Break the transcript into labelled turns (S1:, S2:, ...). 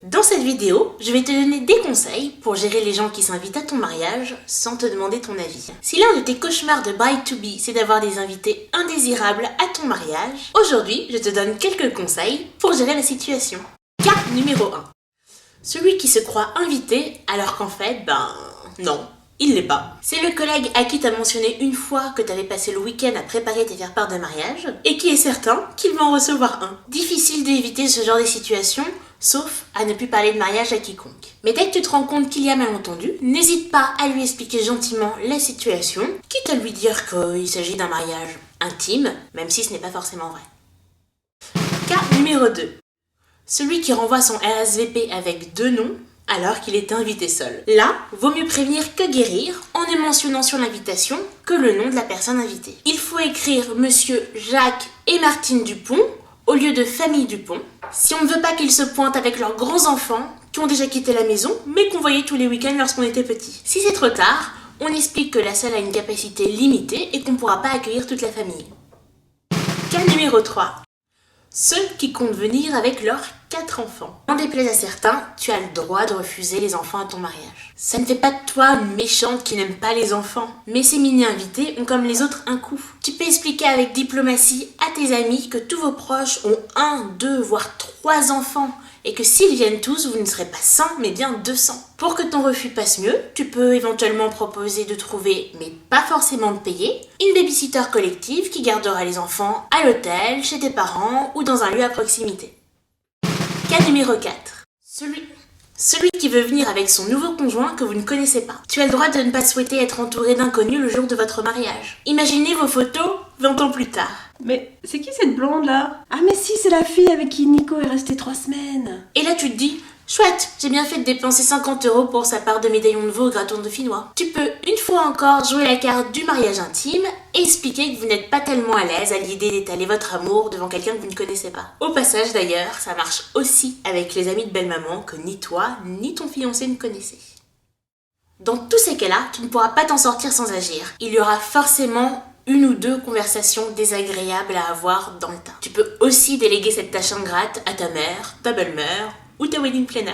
S1: Dans cette vidéo, je vais te donner des conseils pour gérer les gens qui s'invitent à ton mariage sans te demander ton avis. Si l'un de tes cauchemars de bride to be, c'est d'avoir des invités indésirables à ton mariage, aujourd'hui, je te donne quelques conseils pour gérer la situation. Cas numéro 1. Celui qui se croit invité alors qu'en fait, non. Il l'est pas. C'est le collègue à qui t'as mentionné une fois que t'avais passé le week-end à préparer tes faire-part de mariage et qui est certain qu'il va en recevoir un. Difficile d'éviter ce genre de situation, sauf à ne plus parler de mariage à quiconque. Mais dès que tu te rends compte qu'il y a malentendu, n'hésite pas à lui expliquer gentiment la situation, quitte à lui dire qu'il s'agit d'un mariage intime, même si ce n'est pas forcément vrai. Cas numéro 2. Celui qui renvoie son RSVP avec 2 noms alors qu'il est invité seul. Là, vaut mieux prévenir que guérir en ne mentionnant sur l'invitation que le nom de la personne invitée. Il faut écrire Monsieur Jacques et Martine Dupont au lieu de famille Dupont, si on ne veut pas qu'ils se pointent avec leurs grands-enfants qui ont déjà quitté la maison mais qu'on voyait tous les week-ends lorsqu'on était petit. Si c'est trop tard, on explique que la salle a une capacité limitée et qu'on ne pourra pas accueillir toute la famille. Cas numéro 3. Ceux qui comptent venir avec leurs 4 enfants. En déplaise à certains, tu as le droit de refuser les enfants à ton mariage. Ça ne fait pas de toi une méchante qui n'aime pas les enfants, mais ces mini-invités ont comme les autres un coût. Tu peux expliquer avec diplomatie à tes amis que tous vos proches ont 1, 2, voire 3 enfants, et que s'ils viennent tous, vous ne serez pas 100, mais bien 200. Pour que ton refus passe mieux, tu peux éventuellement proposer de trouver, mais pas forcément de payer, une babysitter collective qui gardera les enfants à l'hôtel, chez tes parents ou dans un lieu à proximité. Cas numéro 4. Celui qui veut venir avec son nouveau conjoint que vous ne connaissez pas. Tu as le droit de ne pas souhaiter être entouré d'inconnus le jour de votre mariage. Imaginez vos photos 20 ans plus tard.
S2: Mais c'est qui cette blonde là? Ah mais si, c'est la fille avec qui Nico est resté 3 semaines.
S1: Et là tu te dis, chouette, j'ai bien fait de dépenser 50 € pour sa part de médaillon de veau au gratin dauphinois. Tu peux une fois encore jouer la carte du mariage intime et expliquer que vous n'êtes pas tellement à l'aise à l'idée d'étaler votre amour devant quelqu'un que vous ne connaissez pas. Au passage d'ailleurs, ça marche aussi avec les amis de belle-maman que ni toi ni ton fiancé ne connaissez. Dans tous ces cas-là, tu ne pourras pas t'en sortir sans agir. Il y aura forcément 1 ou 2 conversations désagréables à avoir dans le tas. Tu peux aussi déléguer cette tâche ingrate à ta mère, ta belle-mère ou ta wedding planner.